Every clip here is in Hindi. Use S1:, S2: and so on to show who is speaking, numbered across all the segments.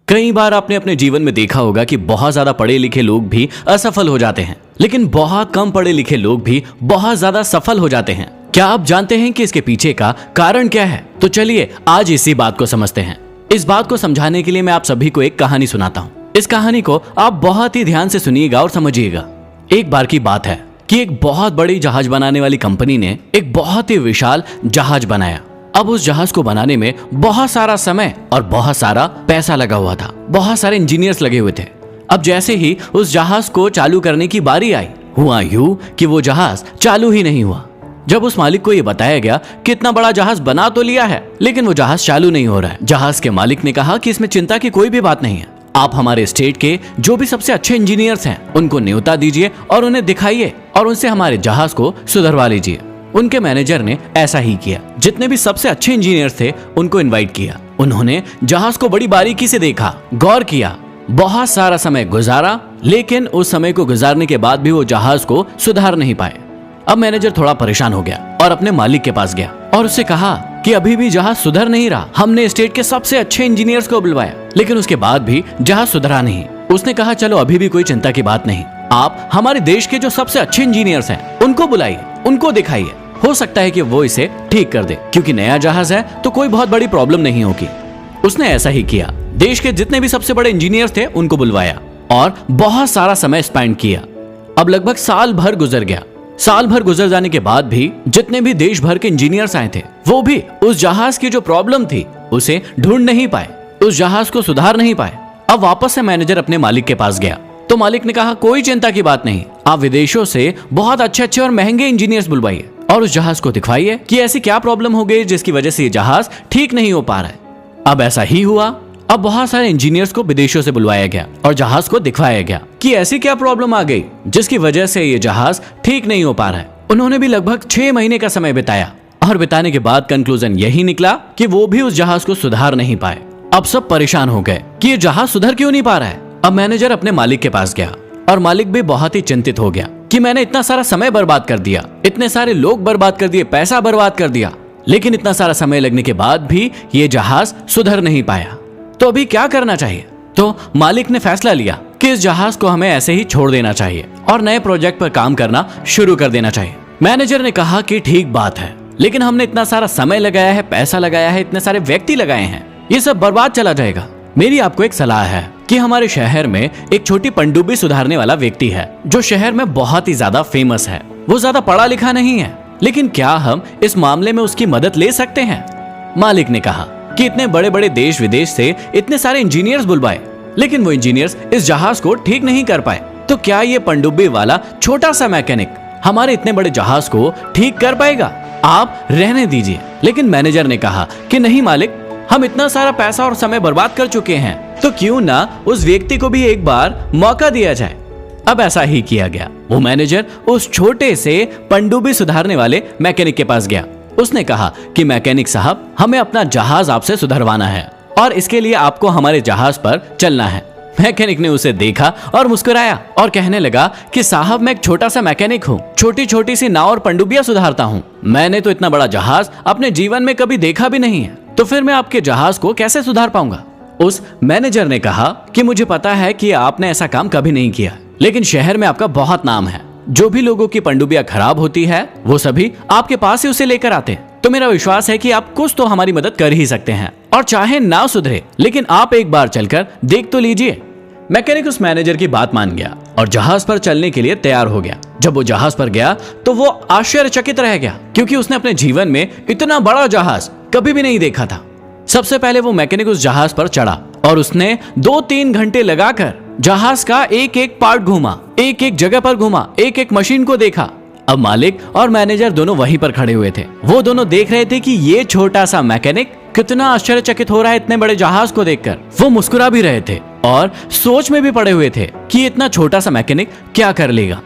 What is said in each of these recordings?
S1: कई बार आपने अपने जीवन में देखा होगा कि बहुत ज्यादा पढ़े लिखे लोग भी असफल हो जाते हैं, लेकिन बहुत कम पढ़े लिखे लोग भी बहुत ज्यादा सफल हो जाते हैं। क्या आप जानते हैं कि इसके पीछे का कारण क्या है? तो चलिए आज इसी बात को समझते हैं। इस बात को समझाने के लिए मैं आप सभी को एक कहानी सुनाता हूँ। इस कहानी को आप बहुत ही ध्यान से सुनिएगा और समझिएगा। एक बार की बात है कि एक बहुत बड़ी जहाज बनाने वाली कंपनी ने एक बहुत ही विशाल जहाज बनाया। अब उस जहाज को बनाने में बहुत सारा समय और बहुत सारा पैसा लगा हुआ था। बहुत सारे इंजीनियर्स लगे हुए थे। अब जैसे ही उस जहाज को चालू करने की बारी आई, हुआ यूं कि वो जहाज चालू ही नहीं हुआ। जब उस मालिक को ये बताया गया कि इतना बड़ा जहाज बना तो लिया है, लेकिन वो जहाज चालू नहीं हो रहा है। जहाज के मालिक ने कहा कि इसमें चिंता की कोई भी बात नहीं है। आप हमारे स्टेट के जो भी सबसे अच्छे इंजीनियर्स हैं उनको न्योता दीजिए और उन्हें दिखाइए और उनसे हमारे जहाज को सुधरवा लीजिए। उनके मैनेजर ने ऐसा ही किया। जितने भी सबसे अच्छे इंजीनियर्स थे उनको इनवाइट किया। उन्होंने जहाज को बड़ी बारीकी से देखा, गौर किया, बहुत सारा समय गुजारा, लेकिन उस समय को गुजारने के बाद भी वो जहाज को सुधार नहीं पाए। अब मैनेजर थोड़ा परेशान हो गया और अपने मालिक के पास गया और उससे कहा कि अभी भी जहाज सुधर नहीं रहा। हमने स्टेट के सबसे अच्छे इंजीनियर्स को बुलवाया, लेकिन उसके बाद भी जहाज सुधरा नहीं। उसने कहा चलो अभी भी कोई चिंता की बात नहीं, आप हमारे देश के जो सबसे अच्छे इंजीनियर्स हैं उनको बुलाइए, उनको दिखाइए, हो सकता है कि वो इसे ठीक कर दे, क्योंकि नया जहाज है तो कोई बहुत बड़ी प्रॉब्लम नहीं होगी। उसने ऐसा ही किया। देश के जितने भी सबसे बड़े इंजीनियर्स थे उनको बुलवाया और बहुत सारा समय स्पेंड किया। अब लगभग साल भर गुजर गया। साल भर गुजर जाने के बाद भी जितने भी देश भर के इंजीनियर्स आए थे वो भी उस जहाज की जो प्रॉब्लम थी उसे ढूंढ नहीं पाए, उस जहाज को सुधार नहीं पाए। अब वापस से मैनेजर अपने मालिक के पास गया तो मालिक ने कहा कोई चिंता की बात नहीं, आप विदेशों से बहुत अच्छे अच्छे और महंगे इंजीनियर्स बुलवाइए और उस जहाज को दिखवाइए कि ऐसी क्या प्रॉब्लम हो गई जिसकी वजह से ये जहाज ठीक नहीं हो पा रहा है। अब ऐसा ही हुआ। अब बहुत सारे इंजीनियर्स को विदेशों से बुलवाया गया और जहाज को दिखवाया गया कि ऐसी क्या प्रॉब्लम आ गई जिसकी वजह से ये जहाज ठीक नहीं हो पा रहा है। उन्होंने भी लगभग 6 महीने का समय बिताया और बिताने के बाद कंक्लूजन यही निकला कि वो भी उस जहाज को सुधार नहीं पाए। अब सब परेशान हो गए कि ये जहाज सुधर क्यों नहीं पा रहा है। अब मैनेजर अपने मालिक के पास गया और मालिक भी बहुत ही चिंतित हो गया कि मैंने इतना सारा समय बर्बाद कर दिया, इतने सारे लोग बर्बाद कर दिए, पैसा बर्बाद कर दिया, लेकिन इतना सारा समय लगने के बाद भी ये जहाज सुधर नहीं पाया। तो अभी क्या करना चाहिए? तो मालिक ने फैसला लिया कि इस जहाज को हमें ऐसे ही छोड़ देना चाहिए और नए प्रोजेक्ट पर काम करना शुरू कर देना चाहिए। मैनेजर ने कहा कि ठीक बात है, लेकिन हमने इतना सारा समय लगाया है, पैसा लगाया है, इतने सारे व्यक्ति लगाए हैं, ये सब बर्बाद चला जाएगा। मेरी आपको एक सलाह है कि हमारे शहर में एक छोटी पनडुब्बी सुधारने वाला व्यक्ति है जो शहर में बहुत ही ज्यादा फेमस है। वो ज्यादा पढ़ा लिखा नहीं है, लेकिन क्या हम इस मामले में उसकी मदद ले सकते हैं? मालिक ने कहा कि इतने बड़े बड़े देश विदेश से इतने सारे इंजीनियर्स बुलवाए, लेकिन वो इंजीनियर्स इस जहाज को ठीक नहीं कर पाए। तो क्या ये पनडुब्बी वाला छोटा सा मैकेनिक हमारे इतने बड़े जहाज को ठीक कर पाएगा? आप रहने दीजिए। लेकिन मैनेजर ने कहा कि नहीं मालिक, हम इतना सारा पैसा और समय बर्बाद कर चुके हैं, तो क्यों ना उस व्यक्ति को भी एक बार मौका दिया जाए। अब ऐसा ही किया गया। वो मैनेजर उस छोटे से पनडुब्बी सुधारने वाले मैकेनिक के पास गया। उसने कहा कि मैकेनिक साहब, हमें अपना जहाज आपसे सुधरवाना है और इसके लिए आपको हमारे जहाज पर चलना है। मैकेनिक ने उसे देखा और मुस्कुराया और कहने लगा कि साहब, मैं एक छोटा सा मैकेनिक हूँ, छोटी छोटी सी नाव और पनडुब्बियां सुधारता हूँ। मैंने तो इतना बड़ा जहाज अपने जीवन में कभी देखा भी नहीं है, तो फिर मैं आपके जहाज को कैसे सुधार पाऊंगा? उस मैनेजर ने कहा कि मुझे पता है कि आपने ऐसा काम कभी नहीं किया, लेकिन शहर में आपका बहुत नाम है। जो भी लोगों की पनडुब्बियां खराब होती है वो सभी आपके पास ही उसे लेकर आते हैं। तो मेरा विश्वास है कि आप कुछ तो हमारी मदद कर ही सकते हैं, और चाहे ना सुधरे, लेकिन आप एक बार चलकर देख तो लीजिए। मैकेनिक उस मैनेजर की बात मान गया और जहाज पर चलने के लिए तैयार हो गया। जब वो जहाज पर गया तो वो आश्चर्यचकित रह गया, क्योंकि उसने अपने जीवन में इतना बड़ा जहाज कभी भी नहीं देखा था। सबसे पहले वो मैकेनिक उस जहाज पर चढ़ा और उसने 2-3 घंटे लगाकर जहाज का एक एक पार्ट घूमा, एक एक जगह पर घूमा, एक एक मशीन को देखा। अब मालिक और मैनेजर दोनों वहीं पर खड़े हुए थे। वो दोनों देख रहे थे कि ये छोटा सा मैकेनिक कितना आश्चर्यचकित हो रहा है इतने बड़े जहाज को देखकर। वो मुस्कुरा भी रहे थे और सोच में भी पड़े हुए थे कि इतना छोटा सा मैकेनिक क्या कर लेगा।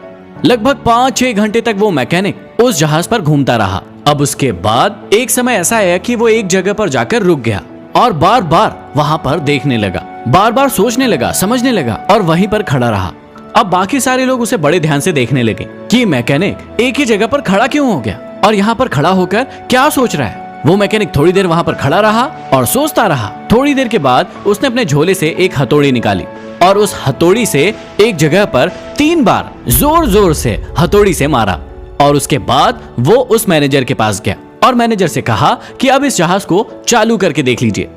S1: लगभग 5-6 घंटे तक वो मैकेनिक उस जहाज पर घूमता रहा। अब उसके बाद एक समय ऐसा आया कि वो एक जगह पर जाकर रुक गया और बार बार वहां पर देखने लगा, बार बार सोचने लगा, समझने लगा और वहीं पर खड़ा रहा। अब बाकी सारे लोग उसे बड़े ध्यान से देखने लगे कि मैकेनिक एक ही जगह पर खड़ा क्यों हो गया और यहाँ पर खड़ा होकर क्या सोच रहा है। वो मैकेनिक थोड़ी देर वहां पर खड़ा रहा और सोचता रहा। थोड़ी देर के बाद उसने अपने झोले से एक हथौड़ी निकाली और उस हथौड़ी से एक जगह पर 3 बार जोर जोर से हथौड़ी से मारा। और उसके बाद वो उस मैनेजर के पास गया और मैनेजर से कहा कि अब इस जहाज को चालू करके देख लीजिए।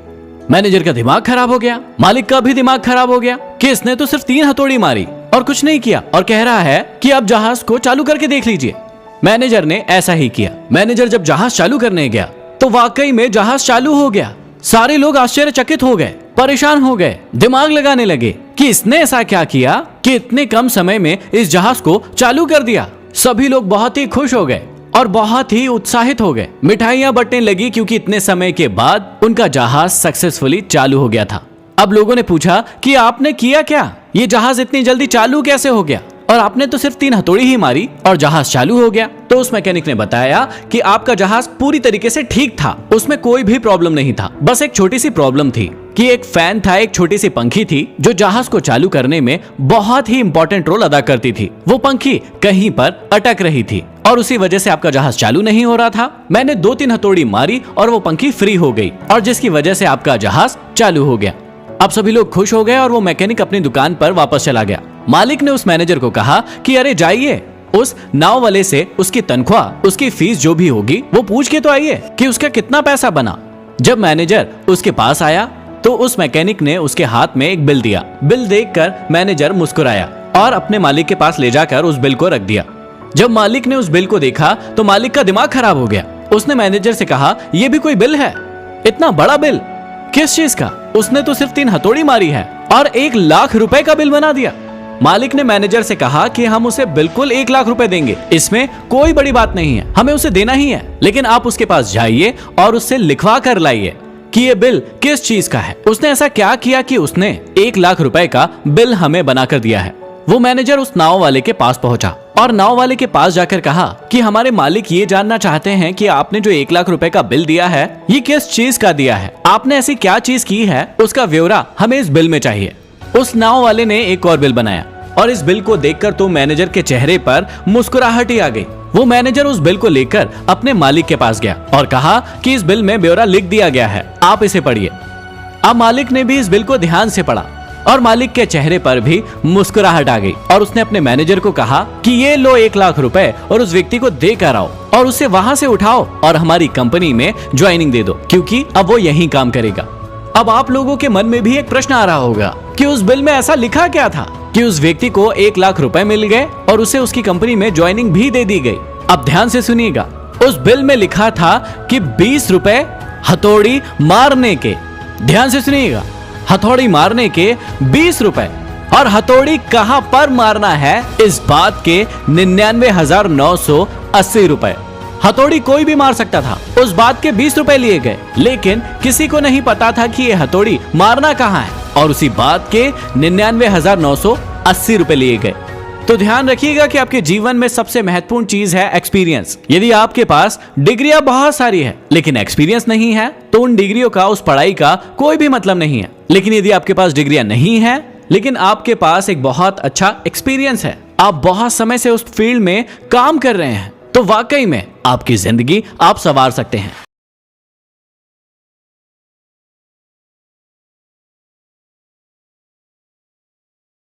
S1: मैनेजर का दिमाग खराब हो गया, मालिक का भी दिमाग खराब हो गया कि इसने तो सिर्फ 3 हथौड़ी मारी और कुछ नहीं किया और कह रहा है कि अब जहाज को चालू करके देख लीजिए। मैनेजर ने ऐसा ही किया। मैनेजर जब जहाज चालू करने गया तो वाकई में जहाज चालू हो गया। सारे लोग आश्चर्यचकित हो गए, परेशान हो गए, दिमाग लगाने लगे कि इसने ऐसा क्या किया कि इतने कम समय में इस जहाज को चालू कर दिया। सभी लोग बहुत ही खुश हो गए और बहुत ही उत्साहित हो गए। मिठाइयां बंटने लगी क्योंकि इतने समय के बाद उनका जहाज सक्सेसफुली चालू हो गया था। अब लोगों ने पूछा कि आपने किया क्या, ये जहाज इतनी जल्दी चालू कैसे हो गया और आपने तो सिर्फ 3 हथौड़ी ही मारी और जहाज चालू हो गया। तो उस मैकेनिक ने बताया कि आपका जहाज पूरी तरीके से ठीक था, उसमें कोई भी प्रॉब्लम नहीं था। बस एक छोटी सी प्रॉब्लम थी कि एक फैन था, एक छोटी सी पंखी थी जो जहाज को चालू करने में बहुत ही इंपॉर्टेंट रोल अदा करती थी। वो पंखी कहीं पर अटक रही थी और उसी वजह से आपका जहाज चालू नहीं हो रहा था। मैंने 2-3 हथौड़ी मारी और वो पंखी फ्री हो गई और जिसकी वजह से आपका जहाज चालू हो गया। अब सभी लोग खुश हो गए और वो मैकेनिक अपनी दुकान पर वापस चला गया। मालिक ने उस मैनेजर को कहा कि अरे जाइए उस नाव वाले से उसकी तनख्वाह, उसकी फीस जो भी होगी वो पूछ के तो आइए कि उसका कितना पैसा बना। जब मैनेजर उसके पास आया तो उस मैकेनिक ने उसके हाथ में एक बिल दिया। बिल देखकर मैनेजर मुस्कुराया और अपने मालिक के पास ले जाकर उस बिल को रख दिया। जब मालिक ने उस बिल को देखा तो मालिक का दिमाग खराब हो गया। उसने मैनेजर से कहा, ये भी कोई बिल है? इतना बड़ा बिल किस चीज का? उसने तो सिर्फ 3 हथौड़ी मारी है और 1 लाख रुपए का बिल बना दिया। मालिक ने मैनेजर से कहा कि हम उसे बिल्कुल 1 लाख रुपए देंगे, इसमें कोई बड़ी बात नहीं है, हमें उसे देना ही है, लेकिन आप उसके पास जाइए और उससे लिखवा कर लाइए कि ये बिल किस चीज का है। उसने ऐसा क्या किया कि उसने 1 लाख रुपए का बिल हमें बनाकर दिया है। वो मैनेजर उस नाव वाले के पास पहुंचा और नाव वाले के पास जाकर कहा कि हमारे मालिक ये जानना चाहते हैं कि आपने जो 1 लाख रुपए का बिल दिया है ये किस चीज का दिया है, आपने ऐसी क्या चीज की है, उसका ब्यौरा हमें इस बिल में चाहिए। उस नाव वाले ने एक और बिल बनाया और इस बिल को देखकर तो मैनेजर के चेहरे पर मुस्कुराहट ही आ गई। वो मैनेजर उस बिल को लेकर अपने मालिक के पास गया और कहा कि इस बिल में ब्यौरा लिख दिया गया है, आप इसे पढ़िए। अब मालिक ने भी इस बिल को ध्यान से पढ़ा और मालिक के चेहरे पर भी मुस्कुराहट आ गई और उसने अपने मैनेजर को कहा कि ये लो 1 लाख रुपए और उस व्यक्ति को देकर आओ और उसे वहां से उठाओ और हमारी कंपनी में ज्वाइनिंग दे दो, क्योंकि अब वो यहीं काम करेगा। अब आप लोगों के मन में भी एक प्रश्न आ रहा होगा कि उस बिल में ऐसा लिखा क्या था कि उस व्यक्ति को 1 लाख रुपए मिल गए और उसे उसकी कंपनी में ज्वाइनिंग भी दे दी गई। अब ध्यान से सुनिएगा, उस बिल में लिखा था कि 20 रुपए हथौड़ी मारने के। ध्यान से सुनिएगा, हथौड़ी मारने के 20 रुपए और हथौड़ी कहां पर मारना है इस बात के 99,980 रुपए। हथौड़ी कोई भी मार सकता था, उस बात के 20 रुपए लिए गए, लेकिन किसी को नहीं पता था कि ये हथौड़ी मारना कहां है और उसी बात के 99,980 रुपए लिए गए। तो ध्यान रखिएगा कि आपके जीवन में सबसे महत्वपूर्ण चीज है एक्सपीरियंस। यदि आपके पास डिग्रियां बहुत सारी है लेकिन एक्सपीरियंस नहीं है तो उन डिग्रियों का, उस पढ़ाई का कोई भी मतलब नहीं है। लेकिन यदि आपके पास डिग्रियां नहीं है लेकिन आपके पास एक बहुत अच्छा एक्सपीरियंस है, आप बहुत समय से उस फील्ड में काम कर रहे हैं, तो वाकई में आपकी जिंदगी आप संवार सकते हैं।